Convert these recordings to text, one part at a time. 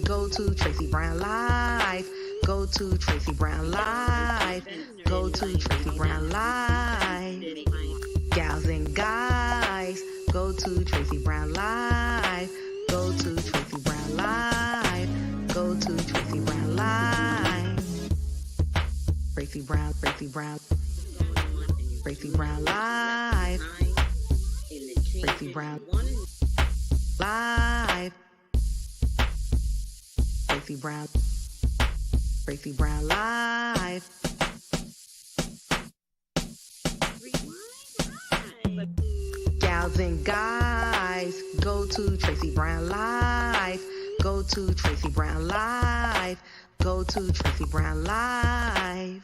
Go to Tracey Brown Live. Go to Tracey Brown Live. Go to Tracey Brown Live. Gals and guys, go to Tracey Brown Live. Go to Tracey Brown Live. Go to Tracey Brown Live. Tracey Brown, Tracey Brown. Tracey Brown Live. Tracey Brown Live. Tracey Brown. Tracey Brown Live. Gals and guys, go to Tracey Brown Live. Go to Tracey Brown Live. Go to Tracey Brown Live.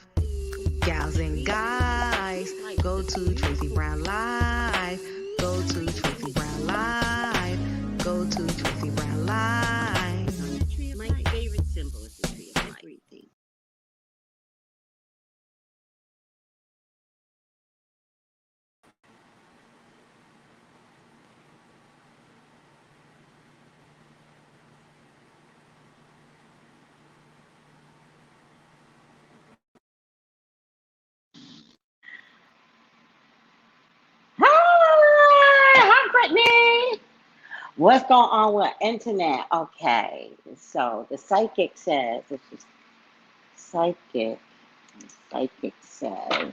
Gals and guys, go to Tracey Brown Live. Go to Tracey Brown Live. Go to Tracey Brown Live. My favorite symbol is the tree of everything. Hi, Brittany. What's going on with internet? Okay, so the psychic says, this is psychic. The psychic says,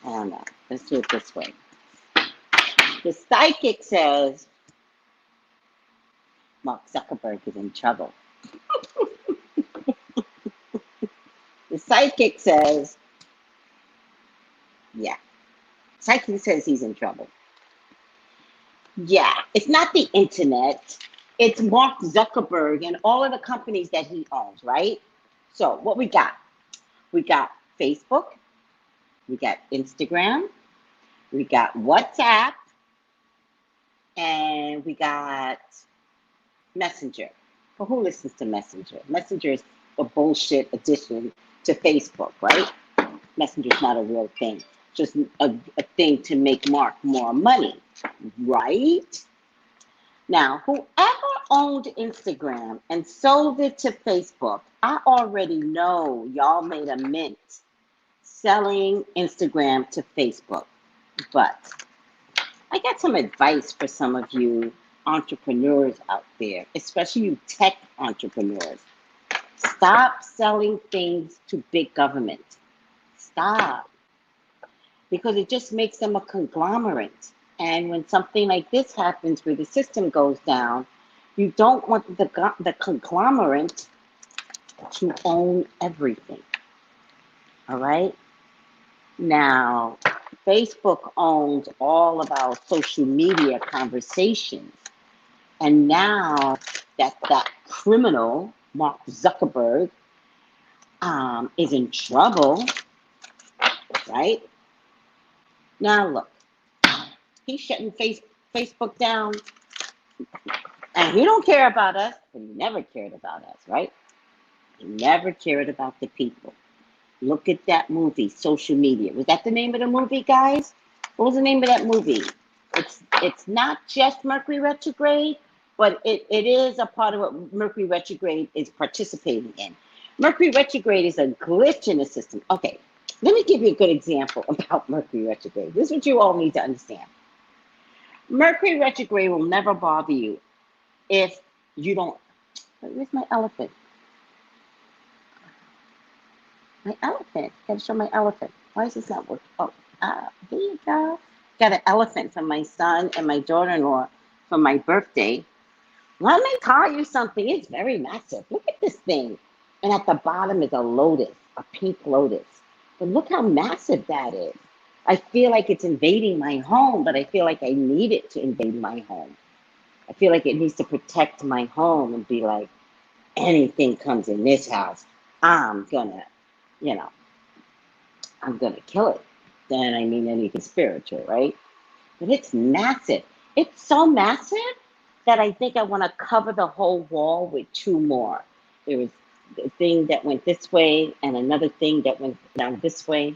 I don't know. Let's do it this way. The psychic says Mark Zuckerberg is in trouble. The psychic says, yeah. Psychic says he's in trouble. Yeah, it's not the internet. It's Mark Zuckerberg and all of the companies that he owns, right? So what we got? We got Facebook. We got Instagram. We got WhatsApp. And we got Messenger. Well, who listens to Messenger? Messenger is a bullshit addition to Facebook, right? Messenger is not a real thing. Just a thing to make Mark more money, right? Now, whoever owned Instagram and sold it to Facebook, I already know y'all made a mint selling Instagram to Facebook. But I got some advice for some of you entrepreneurs out there, especially you tech entrepreneurs. Stop selling things to big government. Stop. Because it just makes them a conglomerate. And when something like this happens where the system goes down, you don't want the conglomerate to own everything. All right? Now, Facebook owns all of our social media conversations. And now that criminal, Mark Zuckerberg, is in trouble, right? Now look, he's shutting Facebook down, and he don't care about us, but he never cared about us, right? He never cared about the people. Look at that movie, Social Media. Was that the name of the movie, guys? What was the name of that movie? It's not just Mercury retrograde, but it is a part of what Mercury retrograde is participating in. Mercury retrograde is a glitch in the system. Okay. Let me give you a good example about Mercury retrograde. This is what you all need to understand. Mercury retrograde will never bother you if you don't. Where's my elephant? My elephant. Gotta show my elephant. Why is this not working? Oh, here you go. Got an elephant for my son and my daughter-in-law for my birthday. Let me tell you something. It's very massive. Look at this thing. And at the bottom is a lotus, a pink lotus. But look how massive that is. I feel like it's invading my home, but I feel like I need it to invade my home. I feel like it needs to protect my home and be like, anything comes in this house, I'm gonna kill it. Then I mean anything spiritual, right? But it's massive. It's so massive that I think I want to cover the whole wall with two more. There was the thing that went this way and another thing that went down this way.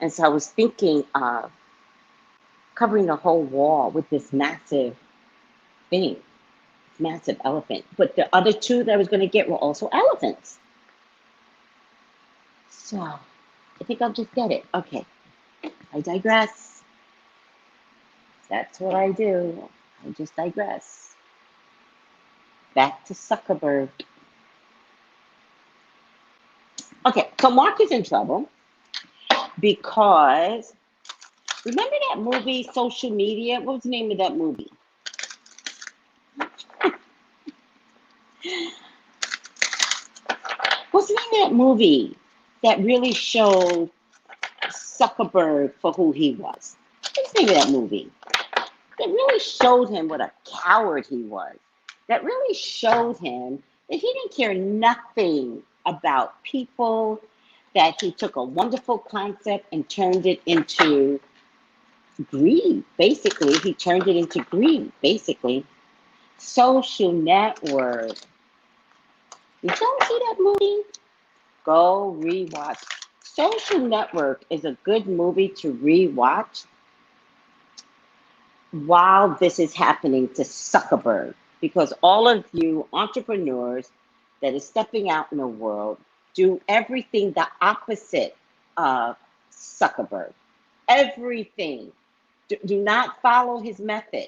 And so I was thinking of covering the whole wall with this massive thing. massive elephant. But the other two that I was going to get were also elephants. So I think I'll just get it. Okay, I digress. That's what I do. I just digress. Back to Zuckerberg. Okay, so Mark is in trouble because, remember that movie, Social Media? What was the name of that movie? What's the name of that movie that really showed Zuckerberg for who he was? What's the name of that movie? That really showed him what a coward he was. That really showed him that he didn't care nothing about people, that he took a wonderful concept and turned it into greed. Basically, he turned it into greed, basically. Social Network. Did y'all see that movie? Go rewatch. Social Network is a good movie to rewatch while this is happening to Zuckerberg, because all of you entrepreneurs that is stepping out in the world do everything the opposite of Zuckerberg. Everything. Do not follow his method.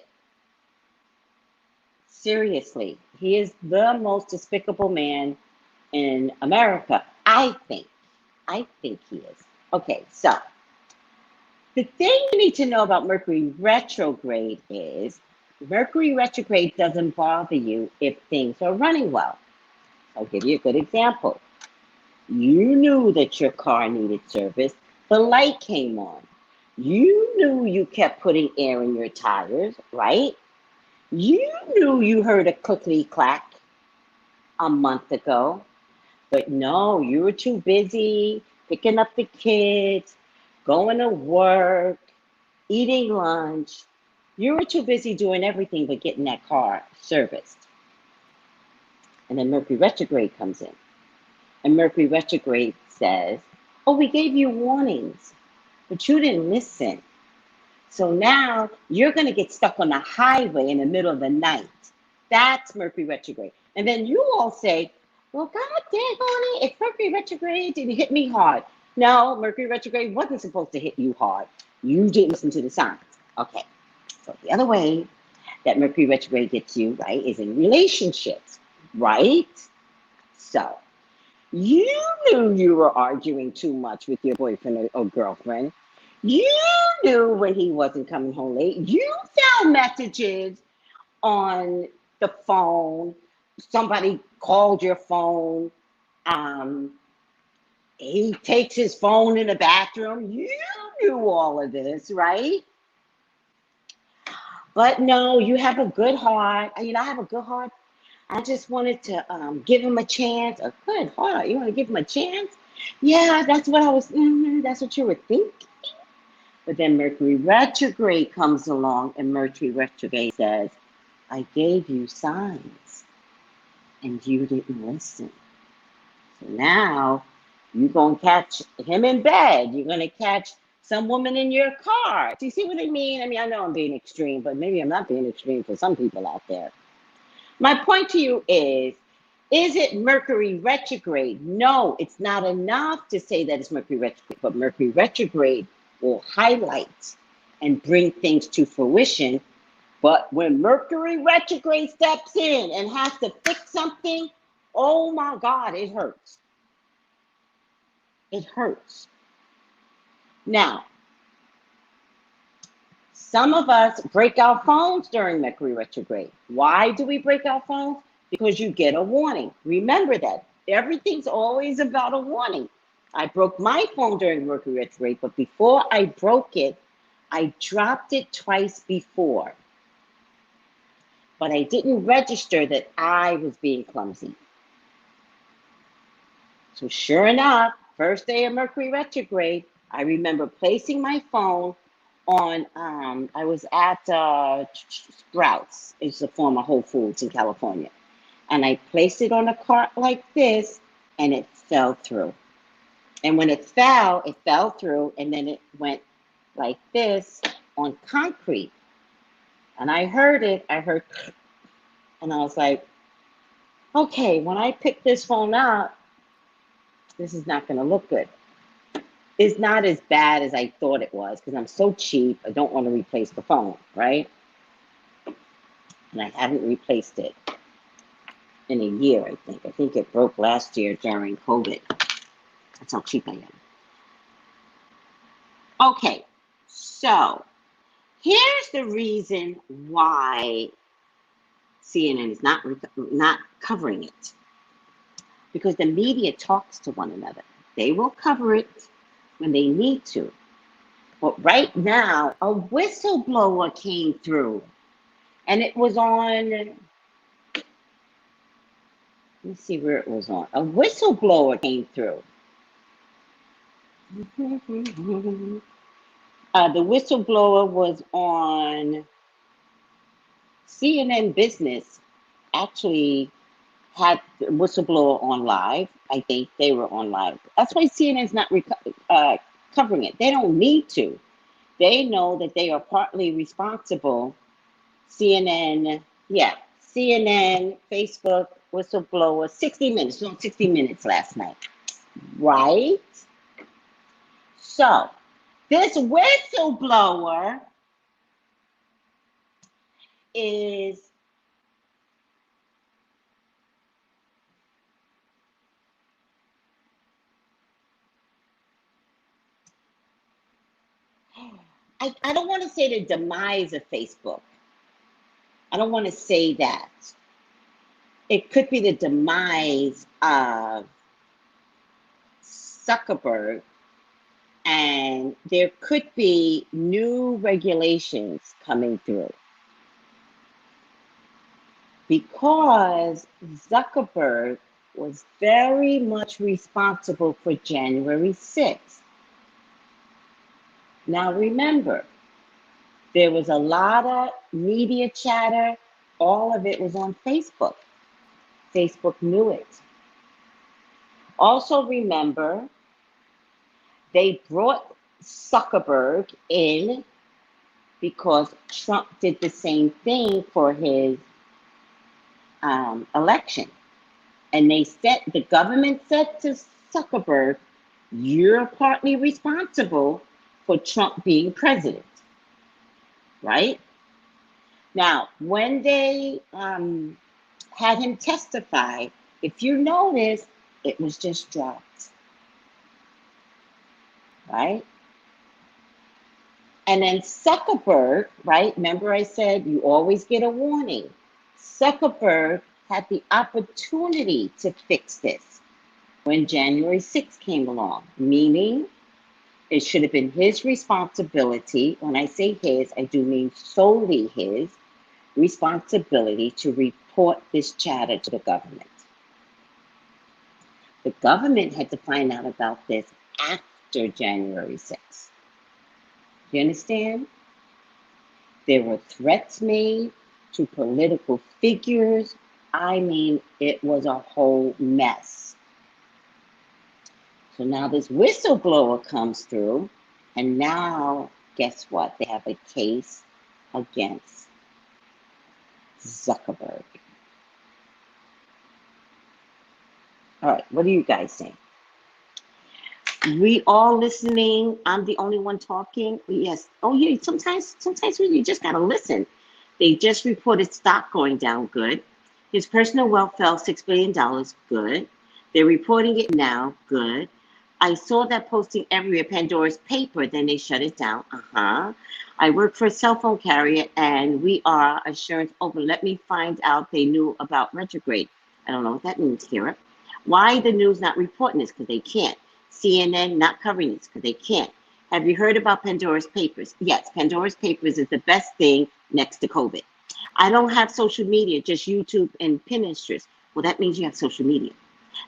Seriously, he is the most despicable man in America, I think. I think he is. Okay, so the thing you need to know about Mercury retrograde is Mercury retrograde doesn't bother you if things are running well. I'll give you a good example. You knew that your car needed service. The light came on. You knew you kept putting air in your tires, right? You knew you heard a clickety-clack a month ago. But no, you were too busy picking up the kids, going to work, eating lunch. You were too busy doing everything but getting that car serviced. And then Mercury retrograde comes in. And Mercury retrograde says, oh, we gave you warnings, but you didn't listen. So now you're going to get stuck on the highway in the middle of the night. That's Mercury retrograde. And then you all say, well, God dang on it, if Mercury retrograde didn't hit me hard. No, Mercury retrograde wasn't supposed to hit you hard. You didn't listen to the signs. Okay, so the other way that Mercury retrograde gets you, right, is in relationships, right? So you knew you were arguing too much with your boyfriend or girlfriend. You knew when he wasn't coming home late. You found messages on the phone. Somebody called your phone. He takes his phone in the bathroom. You knew all of this, right? But no, you have a good heart. I have a good heart. I just wanted to give him a chance. A good heart. You want to give him a chance? Yeah, that's what I was. That's what you were thinking. But then Mercury retrograde comes along, and Mercury retrograde says, I gave you signs, and you didn't listen. So now you're going to catch him in bed. You're going to catch some woman in your car. Do you see what I mean? I know I'm being extreme, but maybe I'm not being extreme for some people out there. My point to you is it Mercury retrograde? No, it's not enough to say that it's Mercury retrograde, but Mercury retrograde will highlight and bring things to fruition. But when Mercury retrograde steps in and has to fix something, oh my God, it hurts. It hurts. Now, some of us break our phones during Mercury retrograde. Why do we break our phones? Because you get a warning. Remember that. Everything's always about a warning. I broke my phone during Mercury retrograde, but before I broke it, I dropped it twice before. But I didn't register that I was being clumsy. So sure enough, first day of Mercury retrograde, I remember placing my phone on, I was at Sprouts. It's a former Whole Foods in California. And I placed it on a cart like this, and it fell through. And when it fell through, and then it went like this on concrete. And I heard it. And I was like, okay, when I pick this phone up, this is not going to look good. It's not as bad as I thought it was because I'm so cheap. I don't want to replace the phone, right? And I haven't replaced it in a year, I think. I think it broke last year during COVID. That's how cheap I am. Okay, so here's the reason why CNN is not covering it. Because the media talks to one another. They will cover it when they need to. But right now, a whistleblower came through. And it was on, let me see where it was on. A whistleblower came through. The whistleblower was on CNN Business. Actually had the whistleblower on live. I think they were on live. That's why CNN's not covering it. They don't need to. They know that they are partly responsible. CNN, yeah, CNN, Facebook, whistleblower, 60 Minutes, on 60 Minutes last night, right? So, this whistleblower is I don't want to say the demise of Facebook. I don't want to say that. It could be the demise of Zuckerberg, and there could be new regulations coming through. Because Zuckerberg was very much responsible for January 6th. Now remember, there was a lot of media chatter. All of it was on Facebook. Facebook knew it. Also remember, they brought Zuckerberg in because Trump did the same thing for his election. And the government said to Zuckerberg, you're partly responsible for Trump being president, right? Now, when they had him testify, if you notice, it was just dropped, right? And then Zuckerberg, right? Remember I said you always get a warning. Zuckerberg had the opportunity to fix this when January 6th came along, meaning it should have been his responsibility. When I say his, I do mean solely his responsibility to report this chatter to the government. The government had to find out about this after January 6th. You understand? There were threats made to political figures. I mean, it was a whole mess. So now this whistleblower comes through, and now, guess what? They have a case against Zuckerberg. All right, what do you guys think? We all listening. I'm the only one talking. Yes. Oh, yeah. Sometimes you just gotta listen. They just reported stock going down. Good. His personal wealth fell $6 billion. Good. They're reporting it now. Good. I saw that posting everywhere. Pandora's paper. Then they shut it down. I work for a cell phone carrier, and we are assurance over. Let me find out they knew about retrograde. I don't know what that means, Kira. Why the news not reporting this? Because they can't. CNN not covering this because they can't. Have you heard about Pandora's Papers? Yes, Pandora's Papers is the best thing next to COVID. I don't have social media, just YouTube and Pinterest. Well, that means you have social media.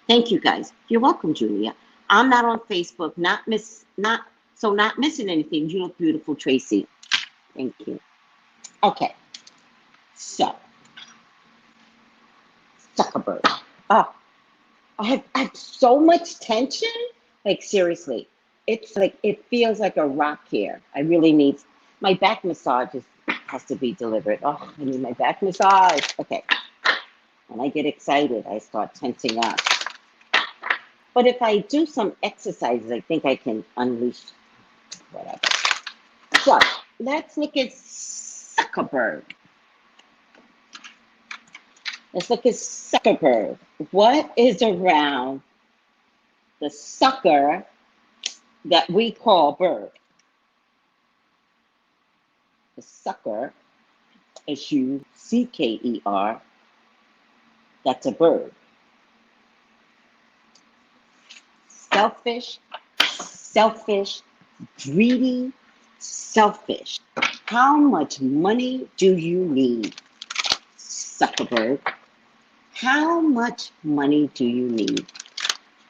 Thank you, guys. You're welcome, Julia. I'm not on Facebook, not missing anything. You look beautiful, Tracy. Thank you. Okay. So, Zuckerberg. Oh, I have so much tension. Like, seriously, it's like, it feels like a rock here. I really need, my back massage has to be delivered. Oh, I need my back massage. Okay. When I get excited, I start tensing up. But if I do some exercises, I think I can unleash whatever. So let's look at Zuckerberg. Let's look at Zuckerberg. What is around the sucker that we call bird? The sucker, S-U-C-K-E-R, that's a bird. Selfish, selfish, greedy, selfish. How much money do you need, Zuckerberg? How much money do you need?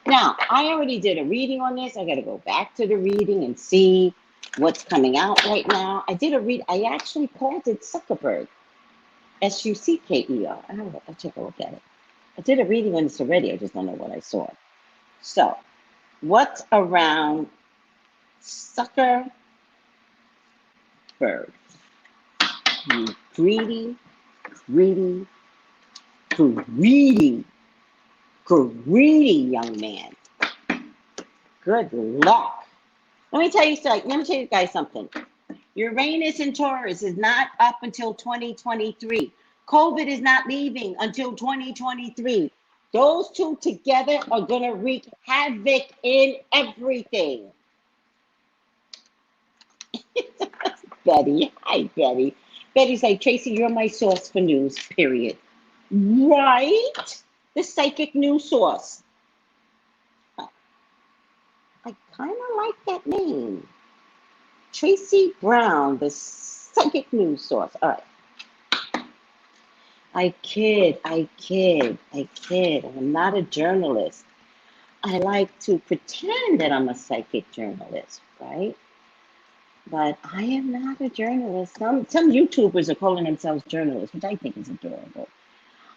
Now, I already did a reading on this. I got to go back to the reading and see what's coming out right now. I did a read. I actually called it Zuckerberg, S-U-C-K-E-R. I'll take a look at it. I did a reading on this already. I just don't know what I saw. So, what's around Zuckerberg? You greedy, greedy, greedy, greedy young man. Good luck. Let me tell you guys something. Uranus in Taurus is not up until 2023. COVID is not leaving until 2023. Those two together are going to wreak havoc in everything. Betty. Hi, Betty. Betty's like, Tracy, you're my source for news, period. Right? The psychic news source. I kind of like that name. Tracey Brown, the psychic news source. All right. I kid. I'm not a journalist. I like to pretend that I'm a psychic journalist, right? But I am not a journalist. Some YouTubers are calling themselves journalists, which I think is adorable.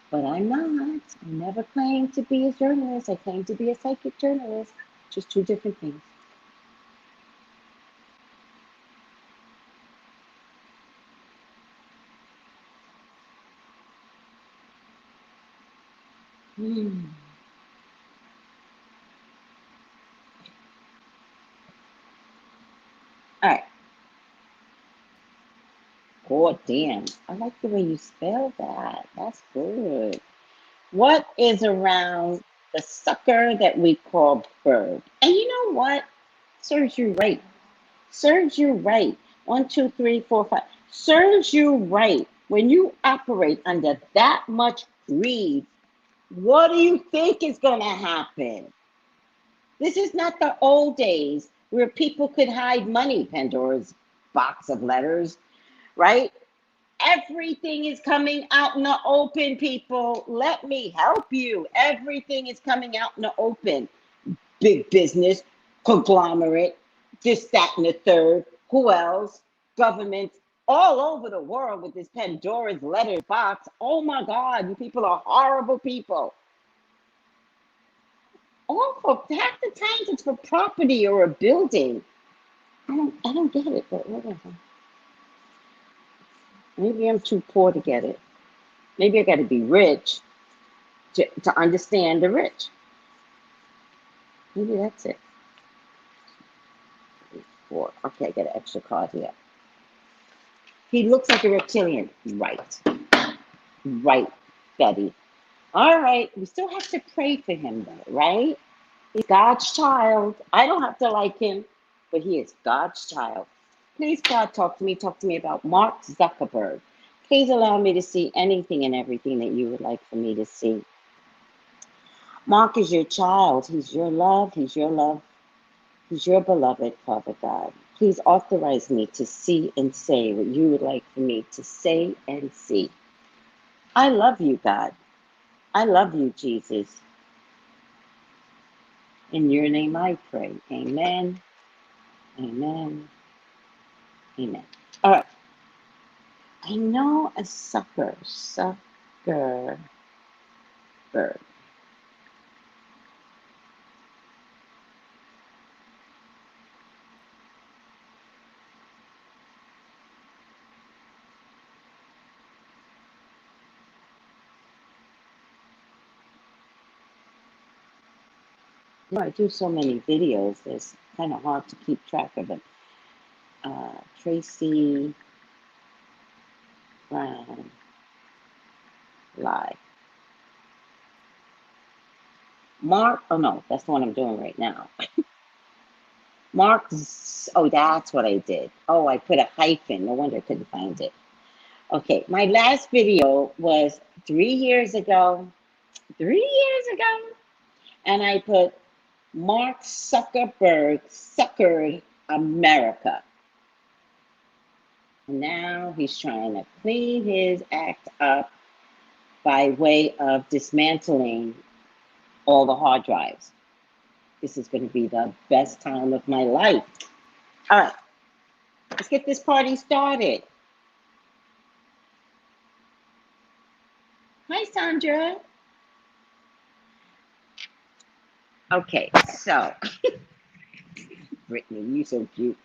But I'm not. I never claimed to be a journalist. I claim to be a psychic journalist. Just two different things. All right. God damn. I like the way you spell that. That's good. What is around the sucker that we call bird? And you know what? Serves you right. Serves you right. 1, 2, 3, 4, 5. Serves you right. When you operate under that much greed, what do you think is going to happen? This is not the old days where people could hide money, Pandora's box of letters, right? Everything is coming out in the open, people. Let me help you. Everything is coming out in the open. Big business, conglomerate, this, that, and the third. Who else? Governments all over the world with this Pandora's letter box. Oh my God, you people are horrible people. All for half the times it's for property or a building. I don't get it, but whatever. Maybe I'm too poor to get it. Maybe I got to be rich to understand the rich. Maybe that's it. 4. Okay, I got an extra card here. He looks like a reptilian. Right. Right, Betty. All right. We still have to pray for him, though, right? He's God's child. I don't have to like him, but he is God's child. Please, God, talk to me. Talk to me about Mark Zuckerberg. Please allow me to see anything and everything that you would like for me to see. Mark is your child. He's your love. He's your love. He's your beloved, Father God. Please authorize me to see and say what you would like for me to say and see. I love you, God. I love you, Jesus. In your name I pray. Amen. Amen. Amen. All right. I know a sucker. Bird. I do so many videos, it's kind of hard to keep track of them. Tracey Brown Live. Mark, oh no, that's the one I'm doing right now. Mark, oh, that's what I did. Oh, I put a hyphen. No wonder I couldn't find it. Okay, my last video was 3 years ago. 3 years ago. And I put Mark Zuckerberg suckered America. Now he's trying to clean his act up by way of dismantling all the hard drives. This is going to be the best time of my life. All right, let's get this party started. Hi, Sandra. Okay, so, Brittany, you so cute.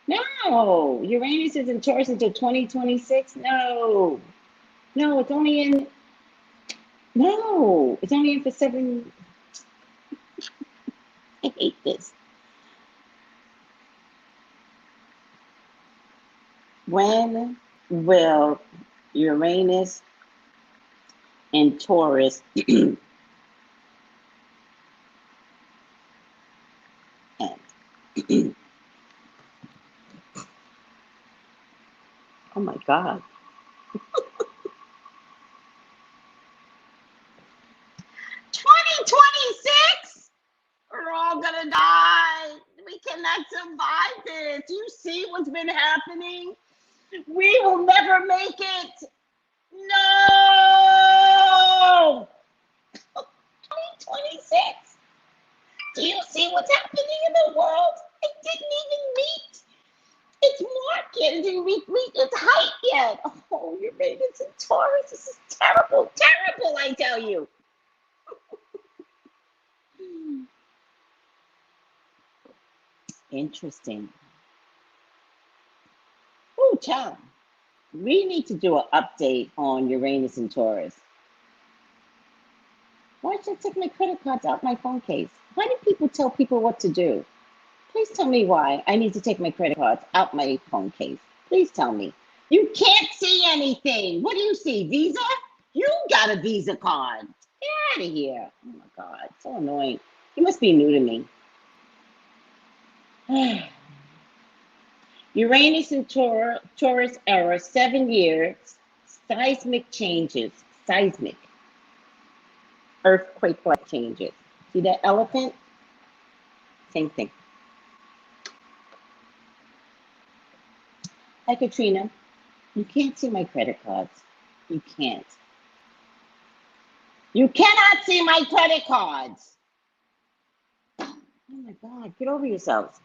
No, Uranus is in Taurus until 2026. No, it's only in, it's only in for 7. I hate this. When will Uranus and Taurus end? Oh my God. 2026? We're all gonna die. We cannot survive this. You see what's been happening? We will never make it. No! 2026? Do you see what's happening in the world? It didn't even meet its mark yet. It didn't meet its height yet. Oh, you're making some Taurus. This is terrible, terrible, I tell you. Interesting. Oh, child. We need to do an update on Uranus and Taurus. Why should I take my credit cards out my phone case? Why do people tell people what to do? Please tell me why I need to take my credit cards out my phone case. Please tell me. You can't see anything. What do you see? Visa? You got a Visa card. Get out of here. Oh my God, so annoying. You must be new to me. Uranus and Taurus era, 7 years, seismic changes, seismic, earthquake-like changes. See that elephant? Same thing. Hi, Katrina. You can't see my credit cards. You can't. You cannot see my credit cards. Oh my God, get over yourselves.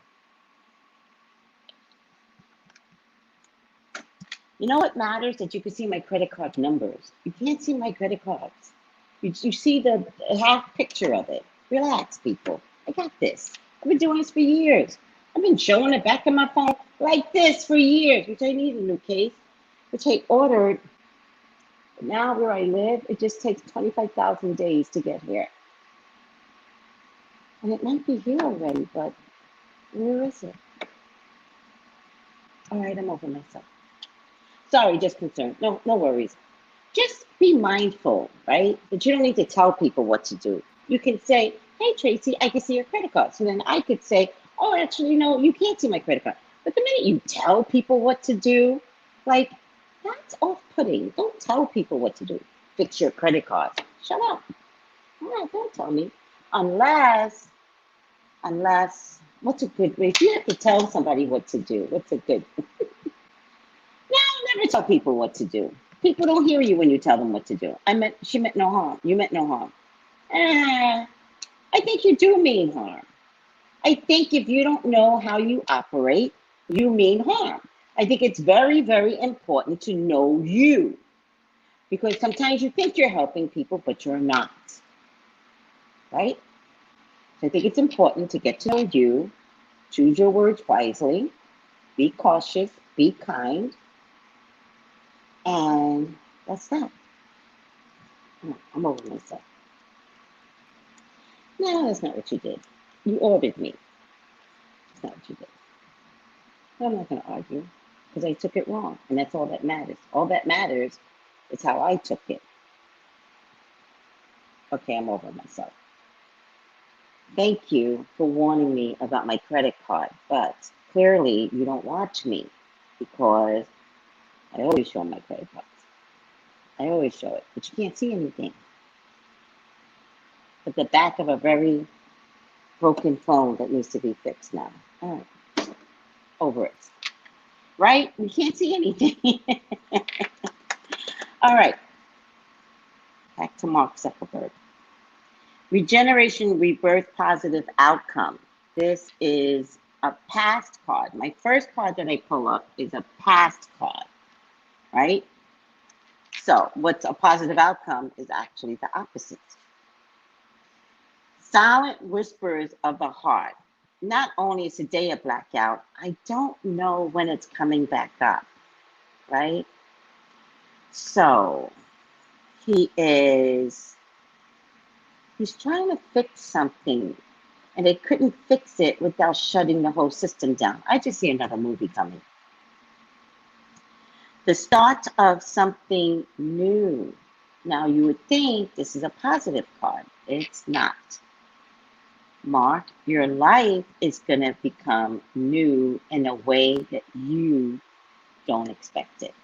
You know what matters? That you can see my credit card numbers. You can't see my credit cards. You see the half picture of it. Relax, people. I got this. I've been doing this for years. I've been showing it back in my phone like this for years, which I need a new case, which I ordered. But now where I live, it just takes 25,000 days to get here. And it might be here already, but where is it? All right, I'm over myself. Sorry, just concerned. No worries. Just be mindful, right? That you don't need to tell people what to do. You can say, hey, Tracy, I can see your credit card. So then I could say, oh, actually, no, you can't see my credit card. But the minute you tell people what to do, like, that's off-putting. Don't tell people what to do. Fix your credit card. Shut up. All right, don't tell me. Unless, what's a good way? If you have to tell somebody what to do, what's a good? No, never tell people what to do. People don't hear you when you tell them what to do. She meant no harm. You meant no harm. I think you do mean harm. I think if you don't know how you operate, you mean harm. I think it's very, very important to know you. Because sometimes you think you're helping people, but you're not. Right? So I think it's important to get to know you, choose your words wisely, be cautious, be kind, and that's that. I'm over myself. No, that's not what you did. You ordered me. That's not what you did. But I'm not going to argue because I took it wrong, and that's all that matters. All that matters is how I took it. Okay, I'm over myself. Thank you for warning me about my credit card, but clearly you don't watch me because I always show my credit cards. I always show it, but you can't see anything. But the back of a very broken phone that needs to be fixed now. All right, over it. Right? You can't see anything. All right, back to Mark Zuckerberg. Regeneration, rebirth, positive outcome. This is a past card. My first card that I pull up is a past card, right? So what's a positive outcome is actually the opposite. Silent whispers of the heart. Not only is today a blackout, I don't know when it's coming back up, right? So he's trying to fix something, and they couldn't fix it without shutting the whole system down. I just see another movie coming. The start of something new. Now, you would think this is a positive card. It's not. Mark, your life is going to become new in a way that you don't expect it.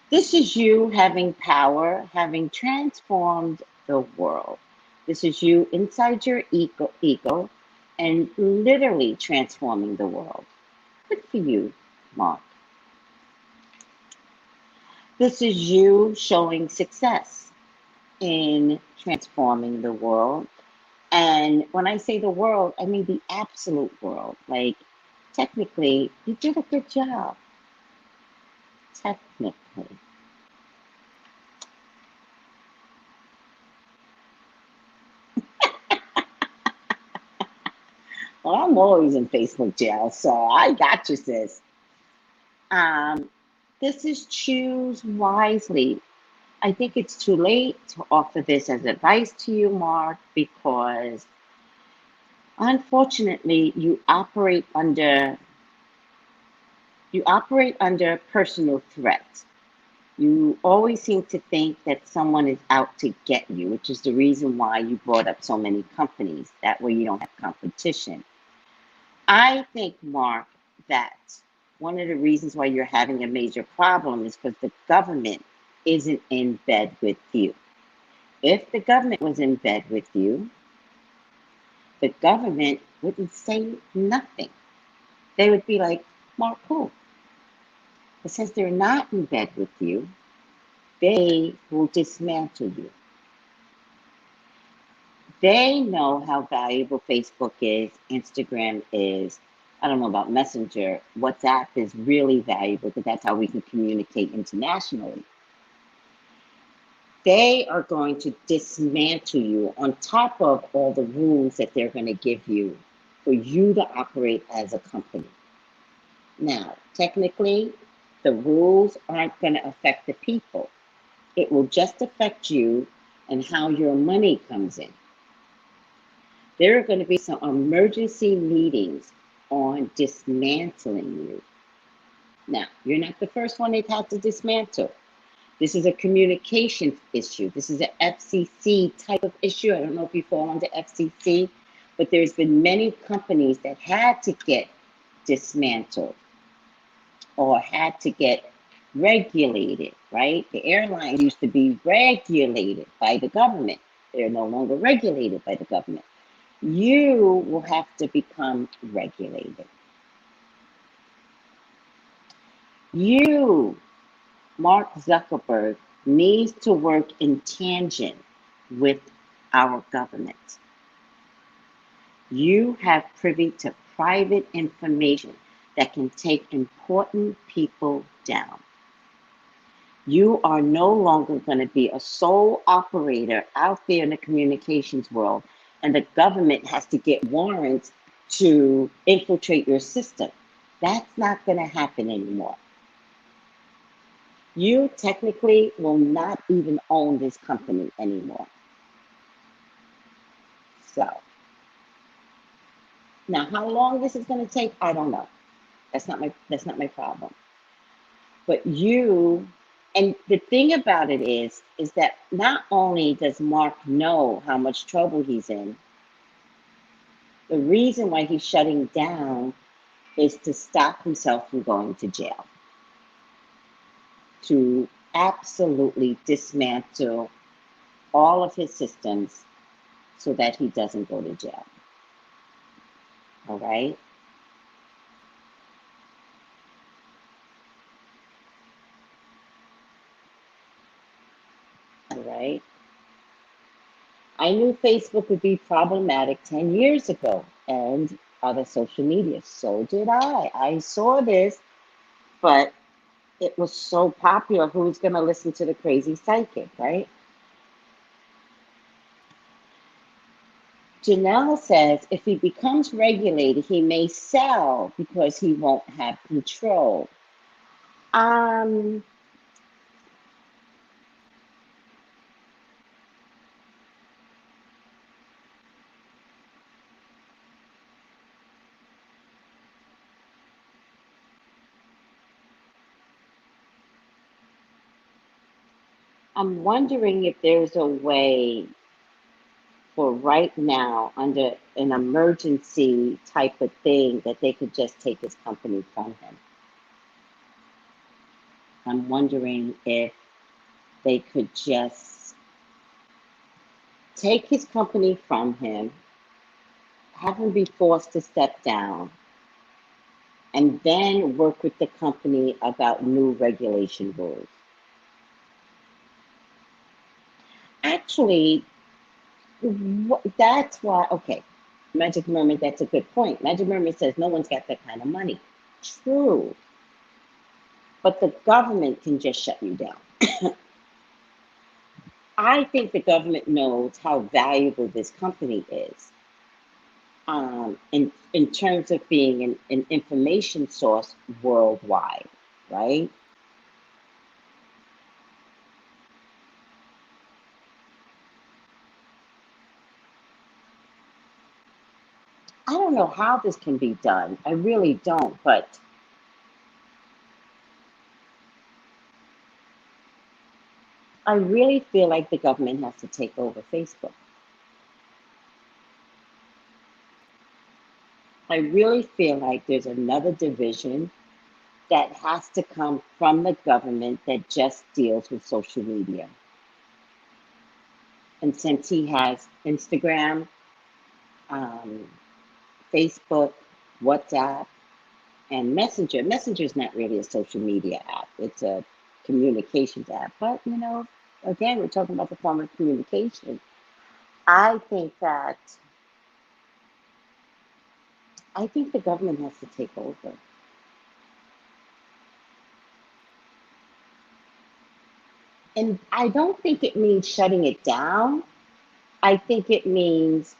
This is you having power, having transformed the world. This is you inside your ego and literally transforming the world. Good for you, Mark. This is you showing success in transforming the world. And when I say the world, I mean the absolute world. Like, technically, you did a good job. Technically. Well, I'm always in Facebook jail, so I got you, sis. This is choose wisely. I think it's too late to offer this as advice to you, Mark, because unfortunately you operate under personal threat. You always seem to think that someone is out to get you, which is the reason why you brought up so many companies. That way you don't have competition. I think, Mark, that one of the reasons why you're having a major problem is because the government isn't in bed with you. If the government was in bed with you, the government wouldn't say nothing. They would be like, Mark, who? But since they're not in bed with you, they will dismantle you. They know how valuable Facebook is, Instagram is. I don't know about Messenger. WhatsApp is really valuable because that's how we can communicate internationally. They are going to dismantle you on top of all the rules that they're going to give you for you to operate as a company. Now, technically, the rules aren't going to affect the people. It will just affect you and how your money comes in. There are going to be some emergency meetings on dismantling you. Now, you're not the first one they've had to dismantle. This is a communications issue. This is an FCC type of issue. I don't know if you fall under FCC, but there's been many companies that had to get dismantled or had to get regulated, right? The airlines used to be regulated by the government. They're no longer regulated by the government. You will have to become regulated. You, Mark Zuckerberg, needs to work in tangent with our government. You have privy to private information that can take important people down. You are no longer going to be a sole operator out there in the communications world, and the government has to get warrants to infiltrate your system. That's not going to happen anymore. You technically will not even own this company anymore. himself. Now, how long this is going to take, I don't know. That's not my problem. But and the thing about it is that not only does Mark know how much trouble he's in, the reason why he's shutting down is to stop himself from going to jail, to absolutely dismantle all of his systems so that he doesn't go to jail. All right? All right? I knew Facebook would be problematic 10 years ago and other social media. So did I. I saw this, but it was so popular. Who's going to listen to the crazy psychic, right? Janelle says if he becomes regulated, he may sell because he won't have control. I'm wondering if there's a way for right now, under an emergency type of thing, that they could just take his company from him. I'm wondering if they could just take his company from him, have him be forced to step down, and then work with the company about new regulation rules. Actually, that's why, okay, Magic Mermaid, that's a good point. Magic Mermaid says no one's got that kind of money. True. But the government can just shut you down. I think the government knows how valuable this company is in terms of being an information source worldwide, right? I don't know how this can be done. I really don't, but I really feel like the government has to take over Facebook. I really feel like there's another division that has to come from the government that just deals with social media. And since he has Instagram, Facebook, WhatsApp, and Messenger. Messenger is not really a social media app. It's a communications app. But, you know, again, we're talking about the form of communication. I think the government has to take over. And I don't think it means shutting it down. I think it means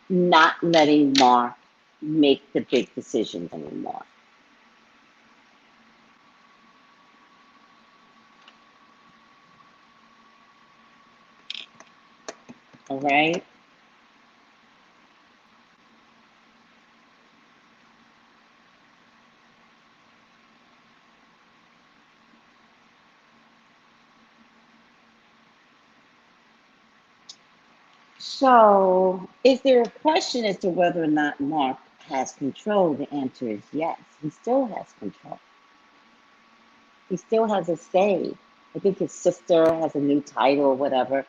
not letting Mark make the big decisions anymore. All right? So, is there a question as to whether or not Mark has control? The answer is yes. He still has control. He still has a say. I think his sister has a new title or whatever.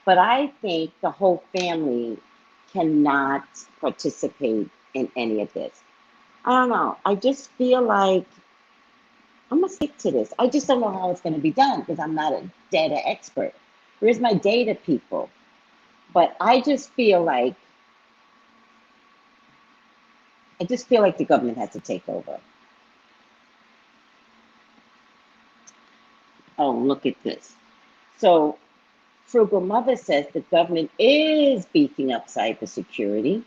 But I think the whole family cannot participate in any of this. I don't know. I just feel like I'm going to stick to this. I just don't know how it's going to be done because I'm not a data expert. Where's my data people? But I just feel like the government has to take over. Oh, look at this. So Frugal Mother says the government is beefing up cybersecurity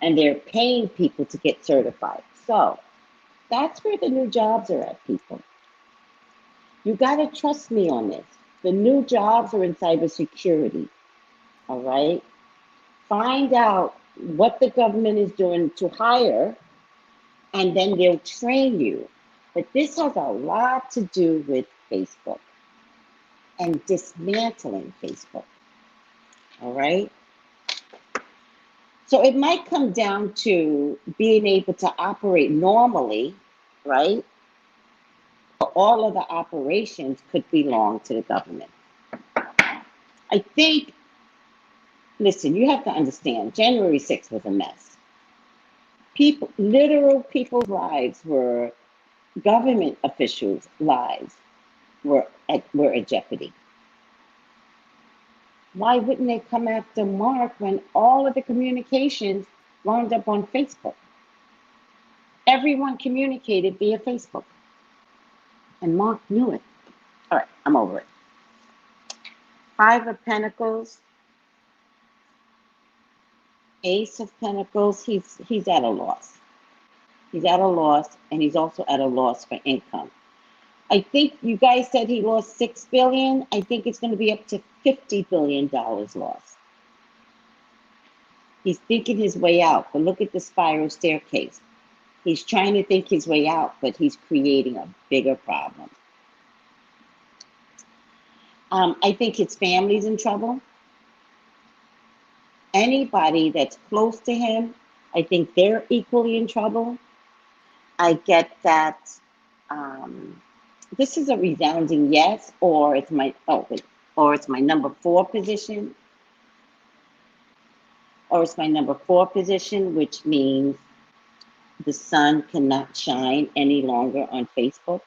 and they're paying people to get certified. So that's where the new jobs are at, people. You got to trust me on this. The new jobs are in cybersecurity. All right? find out what the government is doing to hire, and then they'll train you. But this has a lot to do with Facebook and dismantling Facebook. All right? So it might come down to being able to operate normally, right? But all of the operations could belong to the government. I think, listen, you have to understand, January 6th was a mess. Literal people's lives were, government officials' lives were at jeopardy. Why wouldn't they come after Mark when all of the communications wound up on Facebook? Everyone communicated via Facebook. And Mark knew it. All right, I'm over it. Five of Pentacles, Ace of Pentacles, he's at a loss. He's at a loss, and he's also at a loss for income. I think you guys said he lost $6 billion. I think it's going to be up to $50 billion lost. He's thinking his way out, but look at the spiral staircase. He's trying to think his way out, but he's creating a bigger problem. I think his family's in trouble. Anybody that's close to him, I think they're equally in trouble. I get that this is a resounding yes, or it's my number 4 position. Or it's my number 4 position, which means the sun cannot shine any longer on Facebook.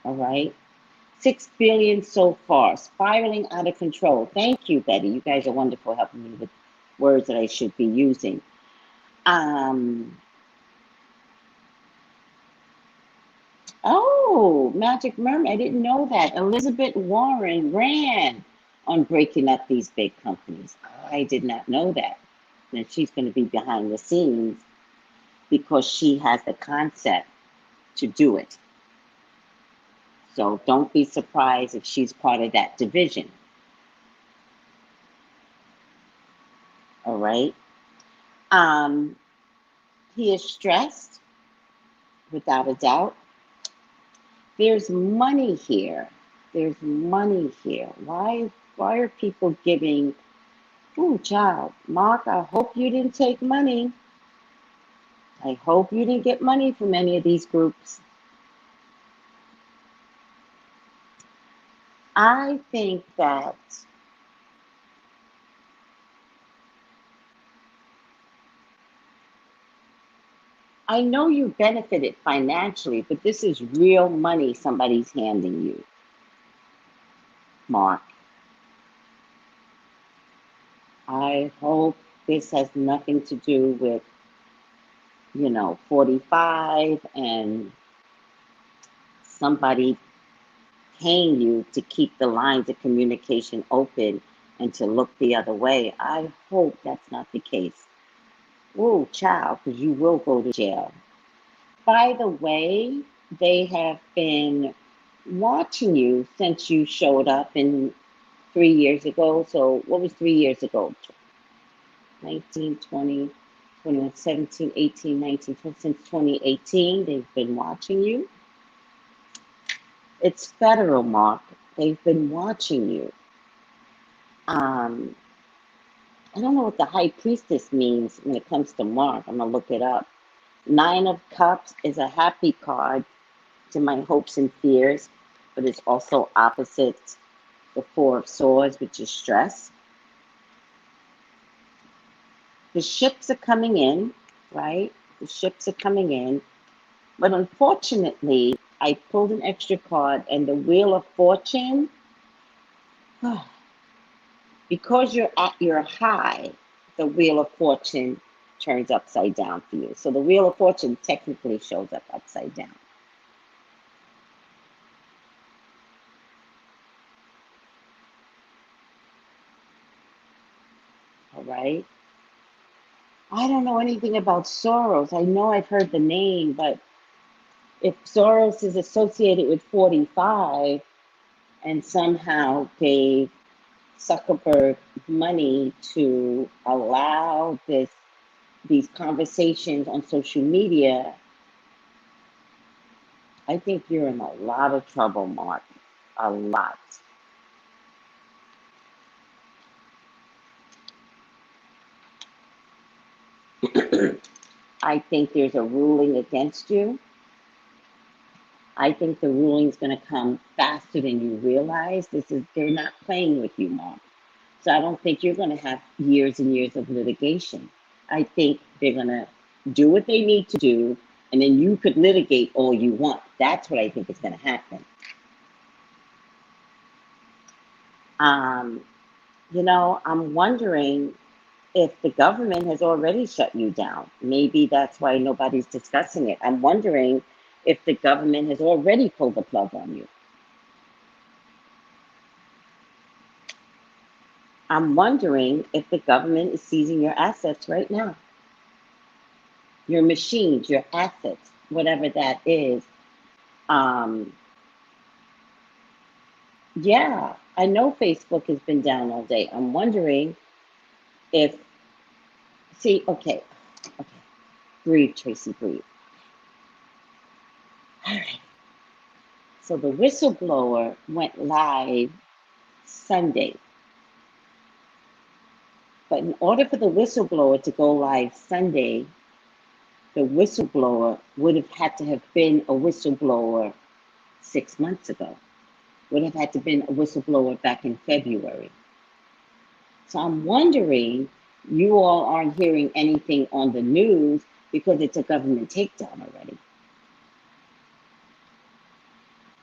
All right. 6 billion so far, spiraling out of control. Thank you, Betty. You guys are wonderful, helping me with words that I should be using. Oh, Magic Mermaid, I didn't know that. Elizabeth Warren ran on breaking up these big companies. I did not know that. And she's going to be behind the scenes because she has the concept to do it. So don't be surprised if she's part of that division. All right. He is stressed, without a doubt. There's money here. There's money here. Why are people giving? Oh, child, Mark, I hope you didn't take money. I hope you didn't get money from any of these groups. I think that I know you benefited financially, but this is real money somebody's handing you, Mark. I hope this has nothing to do with, 45 and somebody paying you to keep the lines of communication open and to look the other way. I hope that's not the case. Oh, child, because you will go to jail. By the way, they have been watching you since you showed up 3 years ago. So what was 3 years ago? 19, 20, 21, 17, 18, 19, 20, since 2018, they've been watching you. It's federal, Mark. They've been watching you. I don't know what the High Priestess means when it comes to Mark. I'm going to look it up. 9 of Cups is a happy card to my hopes and fears, but it's also opposite the 4 of Swords, which is stress. The ships are coming in, right? The ships are coming in. But unfortunately, I pulled an extra card, and the Wheel of Fortune, because you're at your high, the Wheel of Fortune turns upside down for you. So the Wheel of Fortune technically shows up upside down. All right. I don't know anything about Soros. I know I've heard the name, but if Soros is associated with 45 and somehow gave Zuckerberg money to allow these conversations on social media, I think you're in a lot of trouble, Mark. A lot. I think there's a ruling against you. I think the ruling's going to come faster than you realize. They're not playing with you, Mark. So I don't think you're going to have years and years of litigation. I think they're going to do what they need to do, and then you could litigate all you want. That's what I think is going to happen. I'm wondering if the government has already shut you down. Maybe that's why nobody's discussing it. I'm wondering if the government has already pulled the plug on you. I'm wondering if the government is seizing your assets right now. Your machines, your assets, whatever that is. Yeah, I know Facebook has been down all day. I'm wondering if, okay. Breathe, Tracy, breathe. All right. So the whistleblower went live Sunday. But in order for the whistleblower to go live Sunday, the whistleblower would have had to have been a whistleblower 6 months ago. Would have had to been a whistleblower back in February. So I'm wondering, you all aren't hearing anything on the news because it's a government takedown already.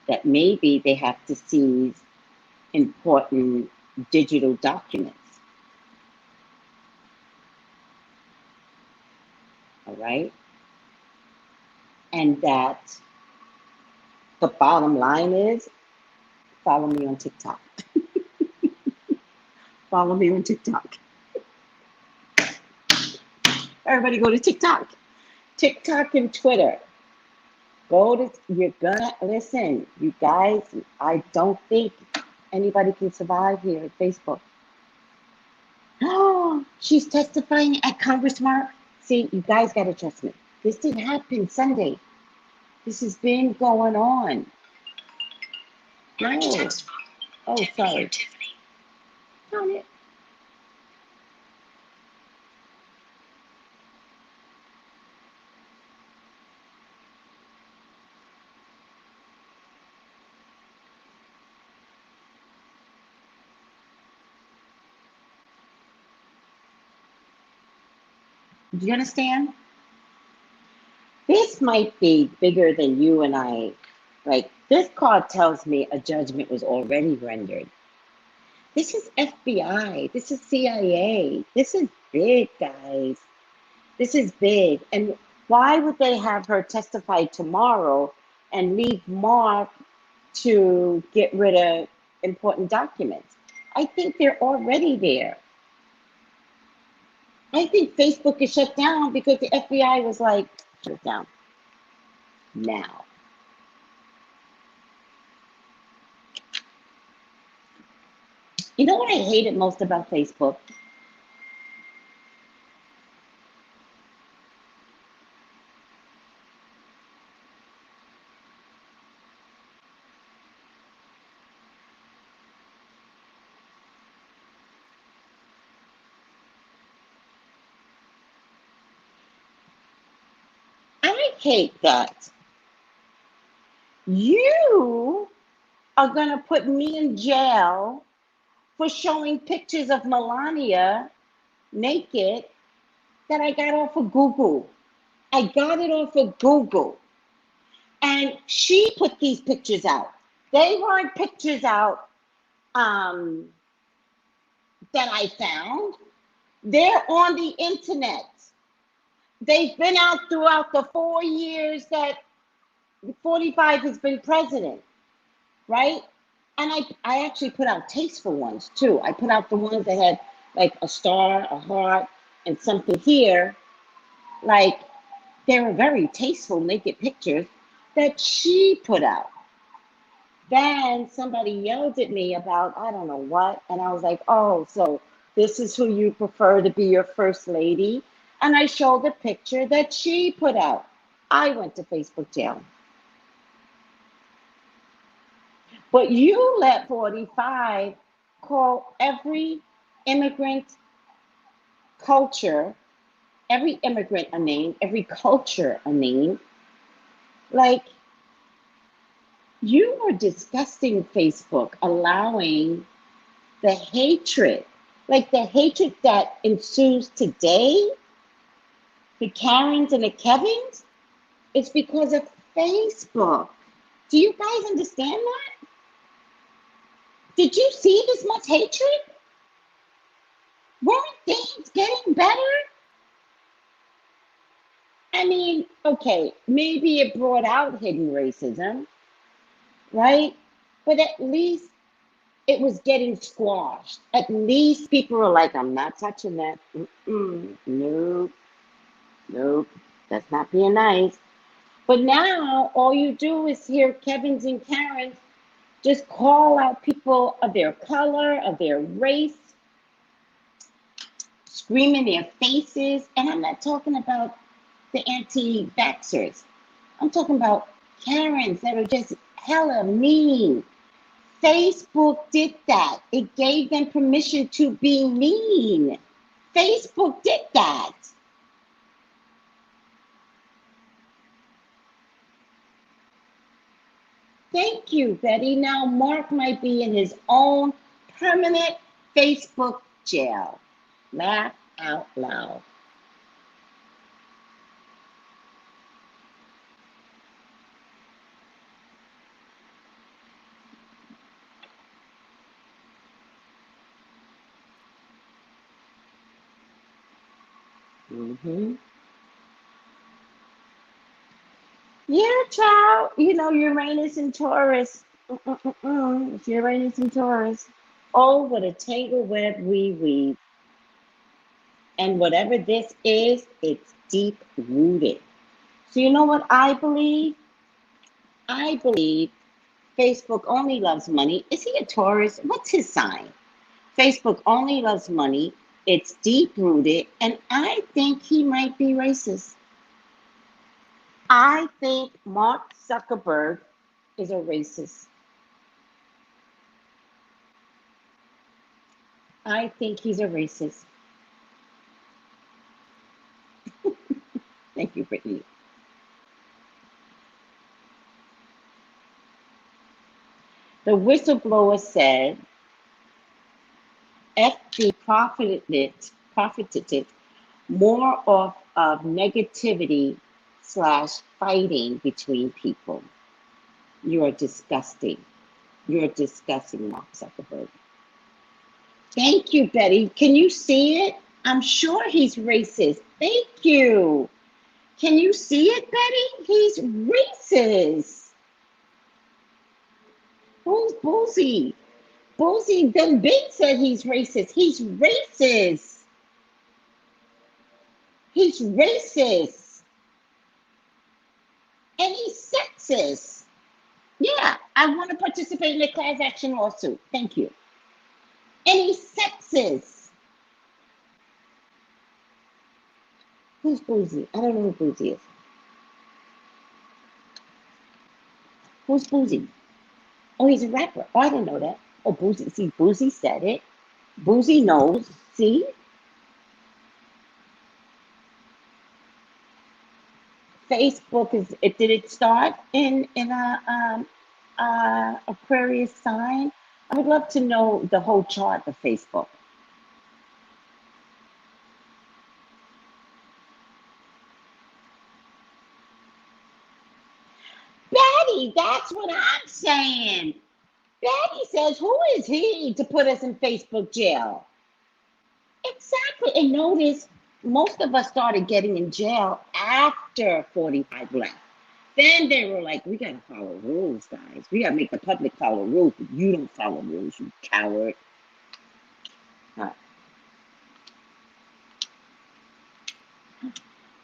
That maybe they have to seize important digital documents. All right? And that the bottom line is, follow me on TikTok. Follow me on TikTok. Everybody go to TikTok. TikTok and Twitter. You're gonna, listen, you guys, I don't think anybody can survive here at Facebook. Oh, she's testifying at Congress, Mark. See, you guys gotta trust me. This didn't happen Sunday. This has been going on. No. Oh, sorry. Darn it. Do you understand? This might be bigger than you and I. Like, this card tells me a judgment was already rendered. This is FBI. This is CIA. This is big, guys. This is big. And why would they have her testify tomorrow and leave Mark to get rid of important documents? I think they're already there. I think Facebook is shut down because the FBI was like, shut it down now. You know what I hated most about Facebook? I hate that you are going to put me in jail for showing pictures of Melania naked that I got off of Google. I got it off of Google. And she put these pictures out. They weren't pictures out that I found. They're on the internet. They've been out throughout the 4 years that 45 has been president, right? And I actually put out tasteful ones too. I put out the ones that had like a star, a heart, and something here. Like, they were very tasteful naked pictures that she put out. then somebody yelled at me about I don't know what, and I was like, oh, so this is who you prefer to be your first lady? And I showed the picture that she put out. I went to Facebook jail. But you let 45 call every immigrant culture, every immigrant a name, every culture a name. Like, you are disgusting, Facebook, allowing the hatred, like the hatred that ensues today, the Karens and the Kevins, it's because of Facebook. Do you guys understand that? Did you see this much hatred? Weren't things getting better? I mean, okay, maybe it brought out hidden racism, right? But at least it was getting squashed. At least people were like, I'm not touching that. Nope, nope, that's not being nice. But now all you do is hear Kevins and Karens just call out people of their color, of their race, scream in their faces. And I'm not talking about the anti-vaxxers. I'm talking about Karens that are just hella mean. Facebook did that. It gave them permission to be mean. Facebook did that. Thank you, Betty. Now Mark might be in his own permanent Facebook jail. Laugh out loud. Yeah, child. You know, Uranus and Taurus. It's Uranus and Taurus. Oh, what a tangle web we weave. And whatever this is, it's deep rooted. So you know what I believe? I believe Facebook only loves money. Is he a Taurus? What's his sign? Facebook only loves money. It's deep rooted. And I think he might be racist. I think Mark Zuckerberg is a racist. I think he's a racist. Thank you, Brittany. The whistleblower said FB profited more off of negativity / fighting between people. You are disgusting. You're disgusting, Mark Zuckerberg. Thank you, Betty. Can you see it? I'm sure he's racist. Thank you. Can you see it, Betty? He's racist. Who's Boozy? Boozy, the big said he's racist. He's racist. He's racist. And he's sexist. Yeah, I want to participate in the class action lawsuit. Thank you. And he's sexist. Who's Boozy? I don't know who Boozy is. Who's Boozy? Oh, he's a rapper. Oh, I didn't know that. Oh, Boozy. See, Boozy said it. Boozy knows. See? Facebook is. Did it start in a Aquarius sign? I would love to know the whole chart of Facebook. Betty, that's what I'm saying. Betty says, who is he to put us in Facebook jail? Exactly. And notice, most of us started getting in jail after 45 left. Then they were like, we got to follow rules, guys. We got to make the public follow rules, but you don't follow rules, you coward. All right.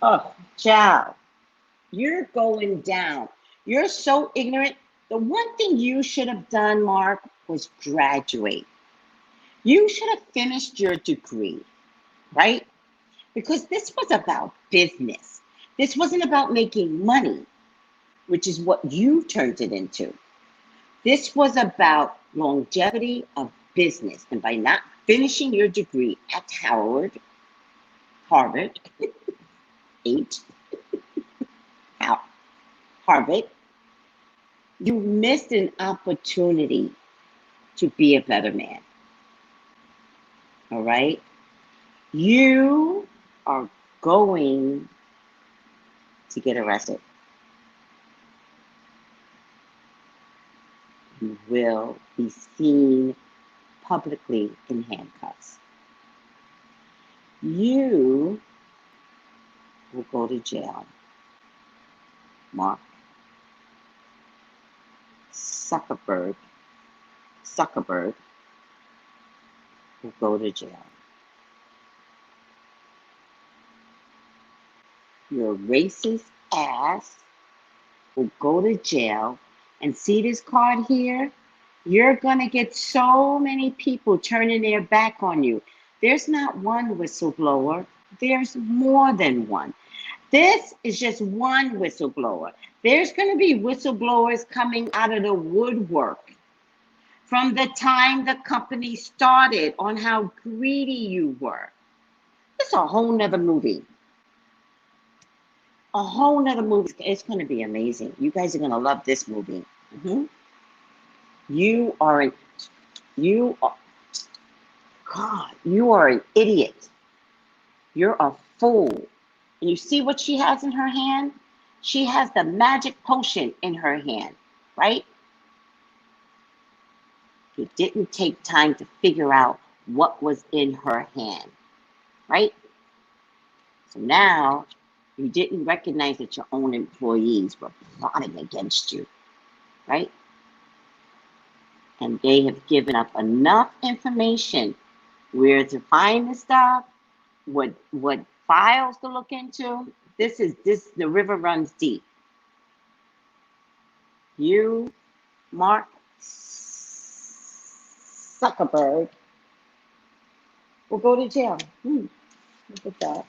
Oh, child, you're going down. You're so ignorant. The one thing you should have done, Mark, was graduate. You should have finished your degree, right? Because this was about business. This wasn't about making money, which is what you turned it into. This was about longevity of business. And by not finishing your degree at Harvard, 8, Harvard, you missed an opportunity to be a better man. All right? You are going to get arrested. You will be seen publicly in handcuffs. You will go to jail. Mark Zuckerberg will go to jail. Your racist ass will go to jail. And see this card here? You're going to get so many people turning their back on you. There's not one whistleblower. There's more than one. This is just one whistleblower. There's going to be whistleblowers coming out of the woodwork from the time the company started on how greedy you were. It's a whole nother movie. A whole nother movie. It's going to be amazing. You guys are going to love this movie. You are an idiot. You're a fool. And you see what she has in her hand? She has the magic potion in her hand, right? You didn't take time to figure out what was in her hand, right? So now you didn't recognize that your own employees were plotting against you, right? And they have given up enough information where to find the stuff, what files to look into. The river runs deep. You, Mark Zuckerberg, will go to jail. Look at that.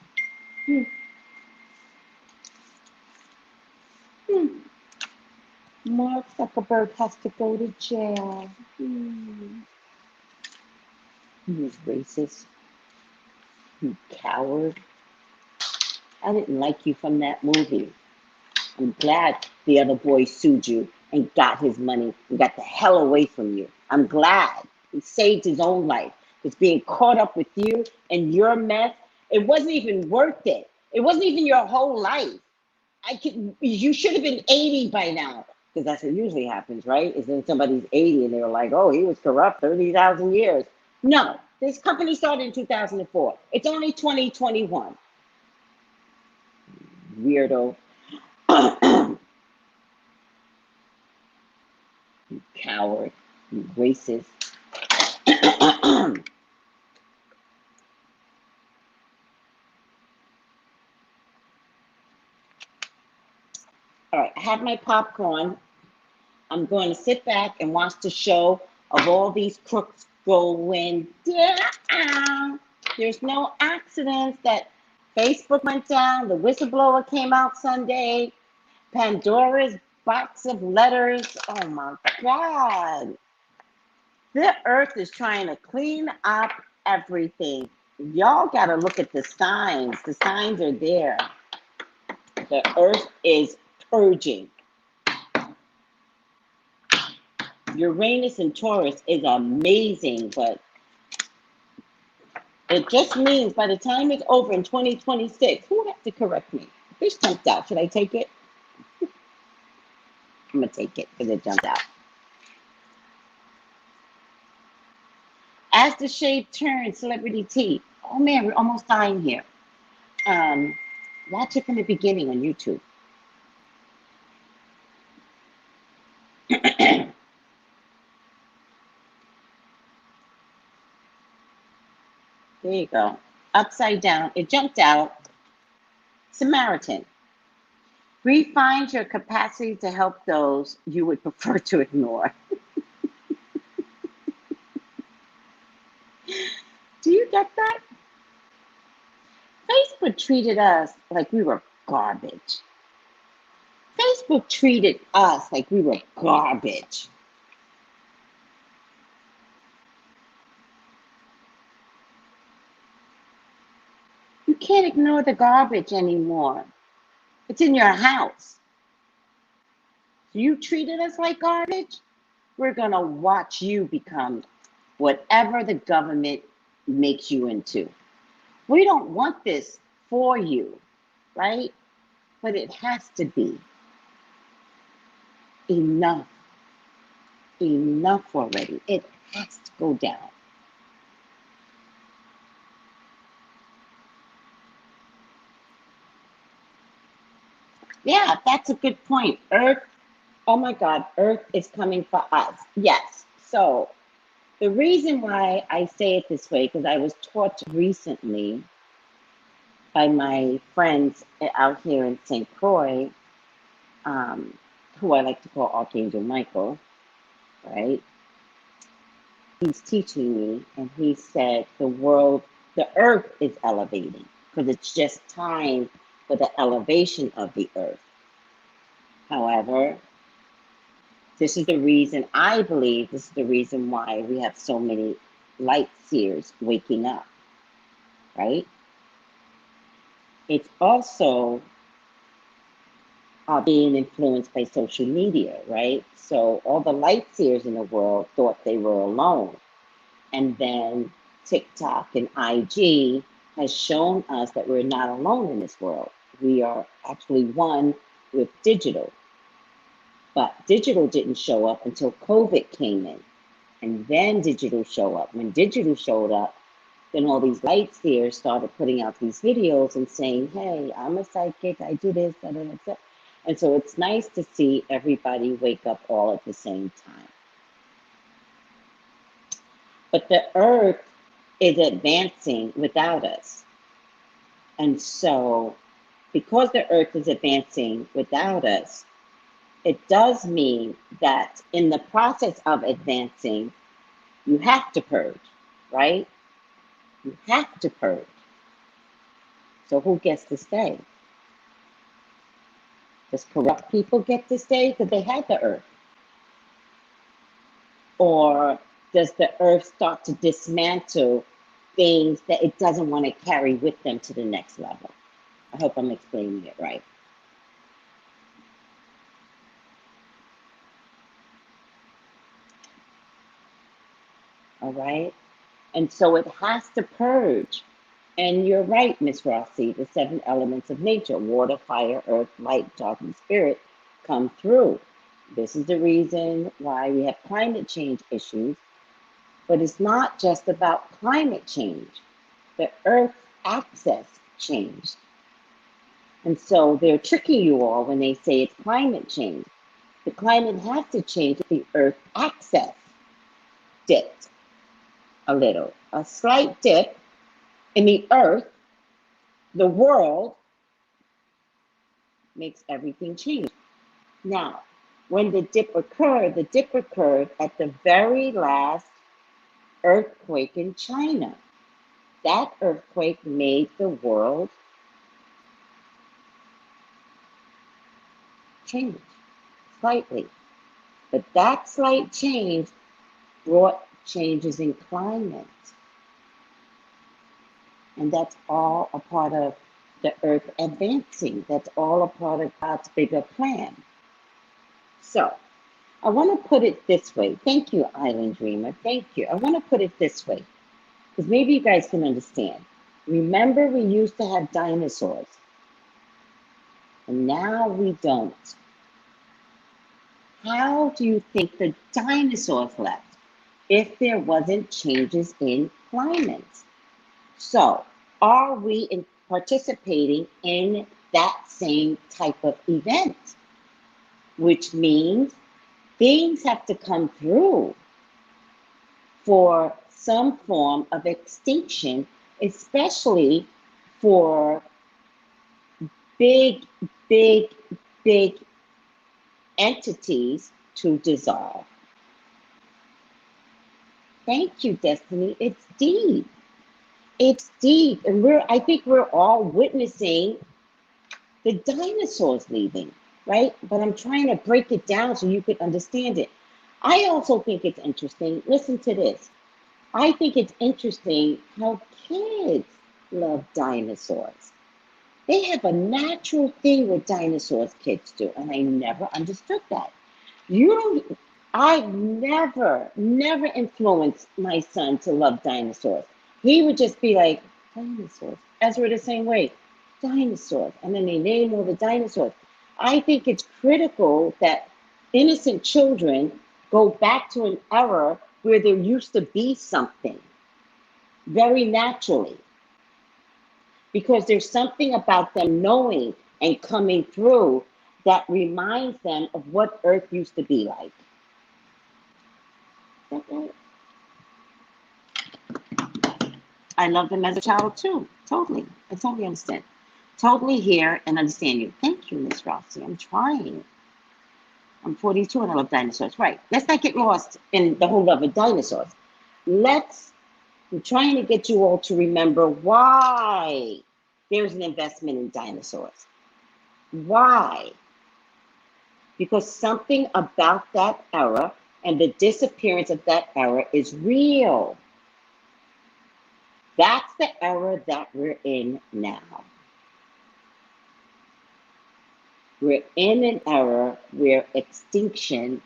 Mark Zuckerberg has to go to jail. You was racist. You coward. I didn't like you from that movie. I'm glad the other boy sued you and got his money and got the hell away from you. I'm glad. He saved his own life. Because being caught up with you and your mess, it wasn't even worth it. It wasn't even your whole life. You should have been 80 by now. Because that's what usually happens, right? Is then somebody's 80 and they're like, oh, he was corrupt 30,000 years. No, this company started in 2004. It's only 2021. Weirdo. You coward. You racist. All right, I have my popcorn. I'm going to sit back and watch the show of all these crooks going down. There's no accidents that Facebook went down. The whistleblower came out Sunday. Pandora's box of letters. Oh my God. The earth is trying to clean up everything. Y'all got to look at the signs. The signs are there. The earth is purging. Uranus and Taurus is amazing, but it just means by the time it's over in 2026, who has to correct me? Fish jumped out. Should I take it? I'm going to take it because it jumped out. As the shade turns, Celebrity Tea. Oh man, we're almost dying here. Watch it from the beginning on YouTube. There you go. Upside down. It jumped out. Samaritan. Refine your capacity to help those you would prefer to ignore. Do you get that? Facebook treated us like we were garbage. Facebook treated us like we were garbage. You can't ignore the garbage anymore. It's in your house. You treated us like garbage, we're going to watch you become whatever the government makes you into. We don't want this for you, right? But it has to be. Enough. Enough already. It has to go down. Yeah, that's a good point. Earth, oh my God, Earth is coming for us. Yes. So the reason why I say it this way, because I was taught recently by my friends out here in St. Croix, who I like to call Archangel Michael, right? He's teaching me, and he said the earth is elevating, because it's just time for the elevation of the earth. However, this is the reason, I believe, this is the reason why we have so many light seers waking up, right? It's also being influenced by social media, right? So all the light seers in the world thought they were alone. And then TikTok and IG has shown us that we're not alone in this world. We are actually one with digital. But digital didn't show up until COVID came in. And then digital showed up. When digital showed up, then all these light seers started putting out these videos and saying, hey, I'm a psychic, I do this, da, da, da, da. And so it's nice to see everybody wake up all at the same time. But the earth is advancing without us. And so because the earth is advancing without us, it does mean that in the process of advancing, you have to purge, right? You have to purge. So who gets to stay? Does corrupt people get to stay because they had the earth? Or does the earth start to dismantle things that it doesn't want to carry with them to the next level? I hope I'm explaining it right. All right? And so it has to purge. And you're right, Miss Rossi, the 7 elements of nature, water, fire, earth, light, dark, and spirit, come through. This is the reason why we have climate change issues. But it's not just about climate change. The earth axis changed. And so they're tricking you all when they say it's climate change. The climate has to change if the earth axis dipped a little. A slight dip in the earth, the world, makes everything change. Now, when the dip occurred at the very last earthquake in China. That earthquake made the world change slightly. But that slight change brought changes in climate. And that's all a part of the earth advancing. That's all a part of God's bigger plan. So I want to put it this way. Thank you, Island Dreamer. Thank you. I want to put it this way, because maybe you guys can understand. Remember, we used to have dinosaurs, and now we don't. How do you think the dinosaurs left if there wasn't changes in climate? So are we participating in that same type of event? Which means things have to come through for some form of extinction, especially for big big entities to dissolve. Thank you, Destiny. It's deep. It's deep. And I think we're all witnessing the dinosaurs leaving, right? But I'm trying to break it down so you can understand it. I also think it's interesting. Listen to this. I think it's interesting how kids love dinosaurs. They have a natural thing with dinosaurs, kids do, and I never understood that. I never influenced my son to love dinosaurs. He would just be like, dinosaurs. Ezra the same way, dinosaurs. And then they name all the dinosaurs. I think it's critical that innocent children go back to an era where there used to be something very naturally. Because there's something about them knowing and coming through that reminds them of what Earth used to be like. Is that right? I love them as a child too. Totally. I totally understand. Totally hear and understand you. Thank you, Miss Rossi. I'm trying. I'm 42 and I love dinosaurs. Right. Let's not get lost in the whole love of dinosaurs. I'm trying to get you all to remember why there's an investment in dinosaurs. Why? Because something about that era and the disappearance of that era is real. That's the era that we're in now. We're in an era where extinction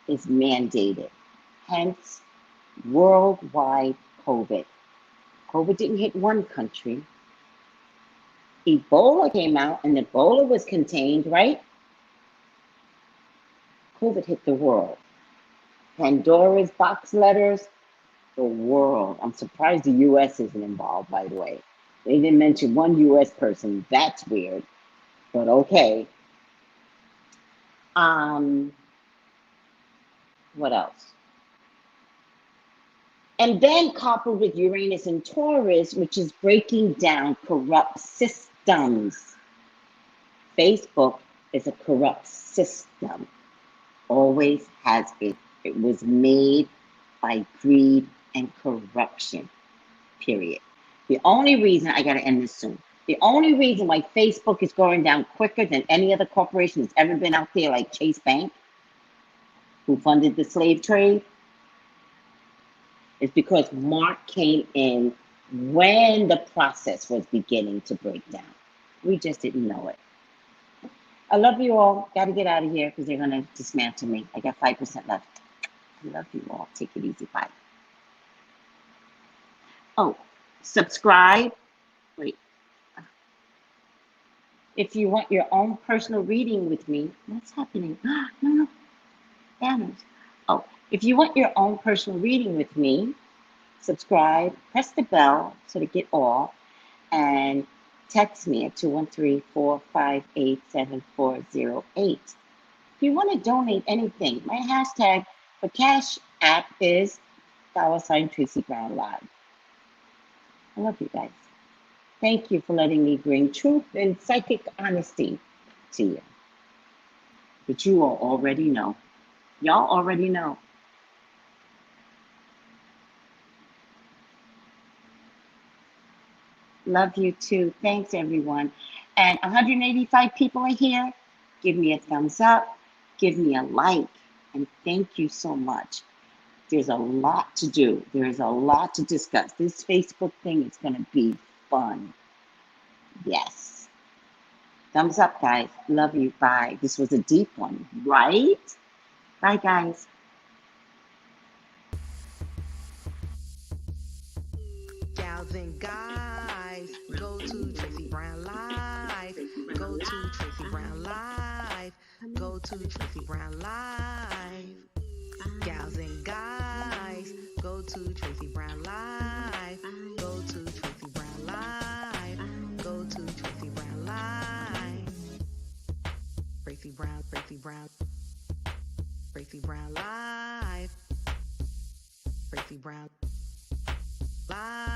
is mandated. Hence, worldwide COVID. COVID didn't hit one country. Ebola came out and Ebola was contained, right? COVID hit the world. Pandora's box letters, the world. I'm surprised the US isn't involved, by the way. They didn't mention one US person. That's weird, but okay. What else? And then coupled with Uranus and Taurus, which is breaking down corrupt systems. Facebook is a corrupt system. Always has been. It was made by greed and corruption, period. The only reason, I gotta end this soon, the only reason why Facebook is going down quicker than any other corporation that's ever been out there, like Chase Bank, who funded the slave trade, is because Mark came in when the process was beginning to break down. We just didn't know it. I love you all. Got to get out of here because they're going to dismantle me. I got 5% left. I love you all. Take it easy. Bye. Oh, subscribe. Wait. If you want your own personal reading with me, what's happening? No. Banners. Oh, if you want your own personal reading with me, subscribe, press the bell so to get all, and text me at 213-458-7408. If you want to donate anything, my hashtag for Cash App is $Traceybrownlive. I love you guys. Thank you for letting me bring truth and psychic honesty to you. But you all already know. Y'all already know. Love you too. Thanks, everyone. And 185 people are here. Give me a thumbs up. Give me a like. And thank you so much. There's a lot to do. There's a lot to discuss. This Facebook thing is going to be fun. Yes. Thumbs up, guys. Love you. Bye. This was a deep one, right? Bye, guys. Gals and guys, go to Tracey Brown Live. Go to Tracey Brown Live. Go to Tracey Brown Live. Gals and guys, go to Tracey Brown Live. Go to Tracey Brown Live. Go to Tracey Brown Live. Tracey Brown, Tracey Brown. Tracey Brown Live. Tracey Brown Live.